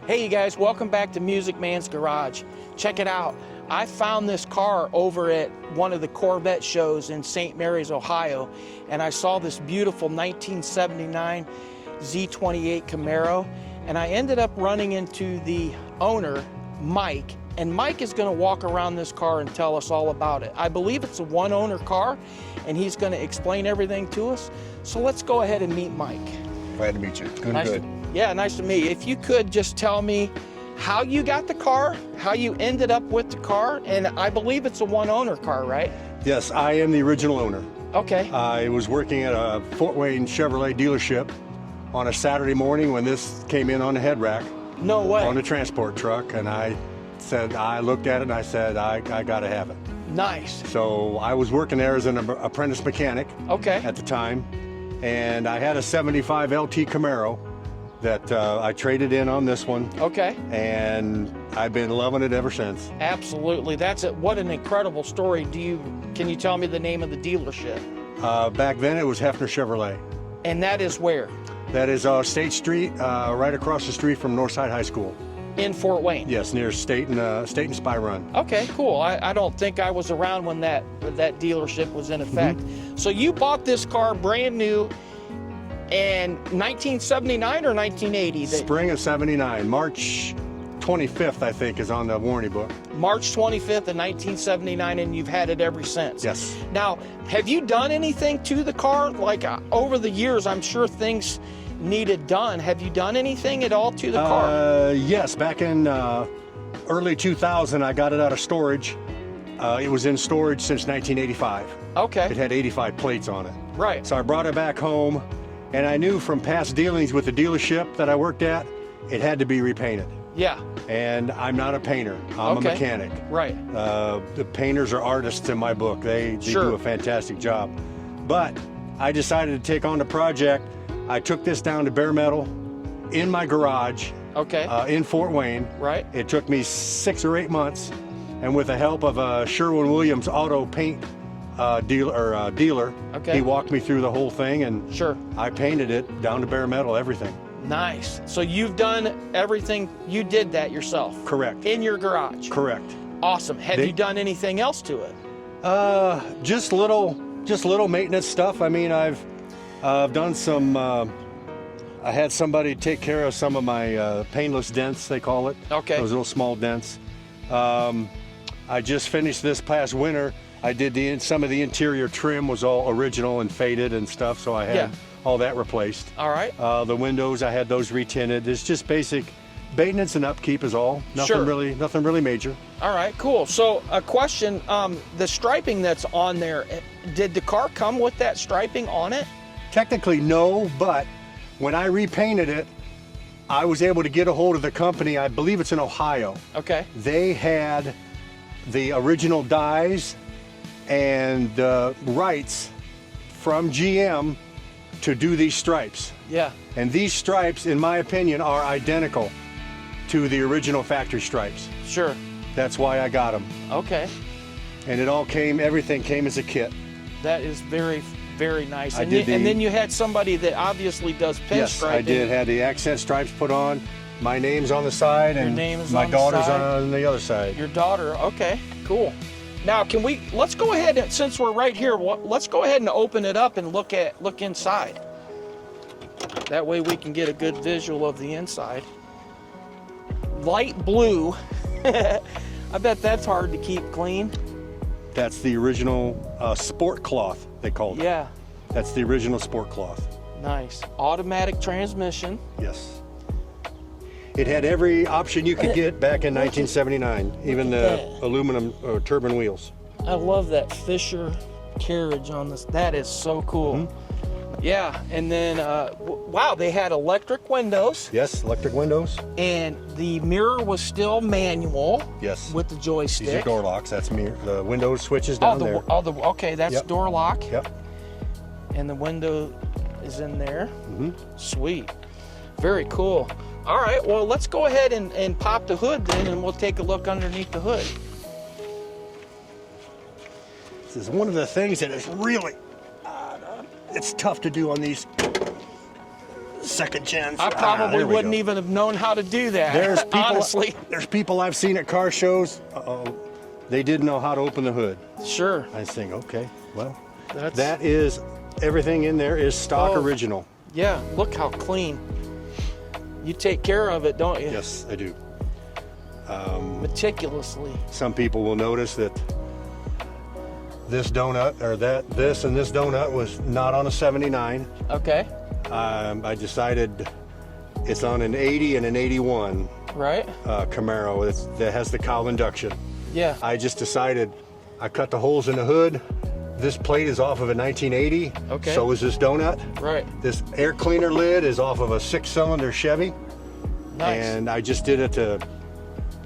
Hey you guys, welcome back to Music Man's Garage. Check it out. I found this car over at one of the Corvette shows in St. Mary's, Ohio, and I saw this beautiful 1979 Z28 Camaro, and I ended up running into the owner, Mike, and Mike is going to walk around this car and tell us all about it. I believe it's a one-owner car, and he's going to explain everything to us. So let's go ahead and meet Mike. Glad to meet you. It's going good. Yeah, nice to meet you. If you could just tell me how you got the car, how you ended up with the car, and I believe it's a one-owner car, right? Yes, I am the original owner. Okay. I was working at a Fort Wayne Chevrolet dealership on a Saturday morning when this came in on the head rack. No way. On the transport truck, and I looked at it and I said, I got to have it. Nice. So I was working there as an apprentice mechanic. Okay. At the time, and I had a 75 LT Camaro that I traded in on this one. Okay. And I've been loving it ever since. Absolutely. That's it. What an incredible story. Can you tell me the name of the dealership? Back then it was Hefner Chevrolet. And that is where? That is State Street, right across the street from Northside High School. In Fort Wayne? Yes, near State and Spy Run. Okay, cool. I don't think I was around when that dealership was in effect. Mm-hmm. So you bought this car brand new in 1979 or 1980? Spring of 79. March 25th, I think, is on the warranty book. March 25th of 1979, and you've had it ever since. Yes. Now, have you done anything to the car? Like over the years, I'm sure things needed done. Have you done anything at all to the car? Yes, back in early 2000, I got it out of storage. It was in storage since 1985. Okay. It had 85 plates on it. Right. So I brought it back home, and I knew from past dealings with the dealership that I worked at, it had to be repainted. Yeah. And I'm not a painter. I'm a mechanic. Right. The painters are artists in my book. They do a fantastic job. But I decided to take on the project. I took this down to bare metal in my garage. Okay. In Fort Wayne. Right. It took me 6 or 8 months, and with the help of a Sherwin-Williams auto paint dealer, okay, he walked me through the whole thing, and sure, I painted it down to bare metal, everything. Nice. So you've done everything. You did that yourself? Correct. In your garage? Correct. Awesome. Have you done anything else to it? Just little maintenance stuff. I mean, I've done some. I had somebody take care of some of my painless dents, they call it. Okay. Those little small dents. I just finished this past winter. I did some of the interior trim was all original and faded and stuff, so I had all that replaced. All right. The windows, I had those retinted. It's just basic maintenance and upkeep is all. Nothing really major. All right, cool. So a question, the striping that's on there, did the car come with that striping on it? Technically no, but when I repainted it, I was able to get a hold of the company. I believe it's in Ohio. Okay. They had the original dies and the rights from GM to do these stripes. Yeah. And these stripes, in my opinion, are identical to the original factory stripes. Sure. That's why I got them. Okay. And everything came as a kit. That is very, very nice. And then you had somebody that obviously does pinstriping. Yes, I did. Had the accent stripes put on. My name's on the side, and my daughter's on the other side. Your daughter. Okay. Cool. Now, let's go ahead and, since we're right here, let's go ahead and open it up and look inside. That way we can get a good visual of the inside. Light blue. I bet that's hard to keep clean. That's the original sport cloth, they called it. Yeah. That's the original sport cloth. Nice. Automatic transmission. Yes. It had every option you could get back in 1979, even the aluminum turbine wheels. I love that Fisher carriage on this. That is so cool. Mm-hmm. Yeah, and then, wow, they had electric windows. Yes, electric windows. And the mirror was still manual. Yes. With the joystick. These are door locks. That's mirror. The window switches down there. Okay, that's door lock. Yep. And the window is in there. Mm-hmm. Sweet. Very cool. All right, well, let's go ahead and pop the hood then, and we'll take a look underneath the hood. This is one of the things that is really, it's tough to do on these second gen. I probably wouldn't even have known how to do that. There's people, honestly. There's people I've seen at car shows. They didn't know how to open the hood. Sure. I was thinking, okay, well, That's, that is everything in there is stock original. Yeah, look how clean. You take care of it, don't you? Yes, I do. Meticulously. Some people will notice that this donut, or this and this donut was not on a 79. Okay. I decided it's on an 80 and an 81 Right. Camaro that has the cowl induction. Yeah. I just decided, I cut the holes in the hood. This plate is off of a 1980. Okay. So is this donut. Right. This air cleaner lid is off of a 6-cylinder Chevy. Nice. And I just did it to,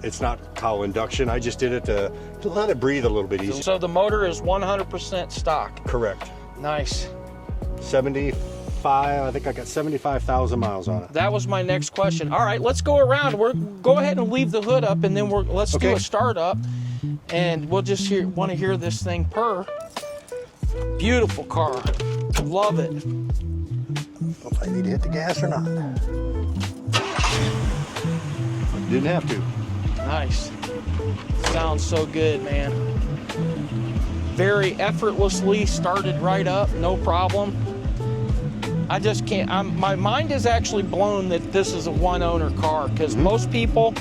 it's not cowl induction, I just did it to let it breathe a little bit easier. So the motor is 100% stock. Correct. Nice. 75, I think I got 75,000 miles on it. That was my next question. All right, let's go around. Go ahead and leave the hood up, and then let's do a start up, and we'll just want to hear this thing purr. Beautiful car. Love it. If I need to hit the gas or not. Didn't have to. Nice. Sounds so good, man. Very effortlessly started right up, no problem. I just can't, my mind is actually blown that this is a one-owner car, because most people,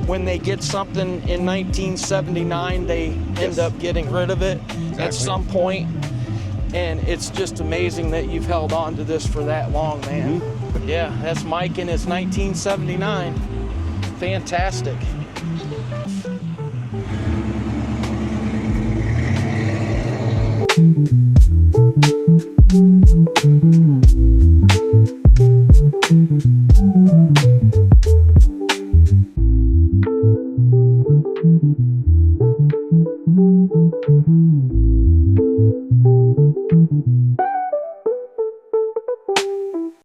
when they get something in 1979, they end up getting rid of it at some point. And it's just amazing that you've held on to this for that long, man. Yeah, that's Mike in his 1979. Fantastic.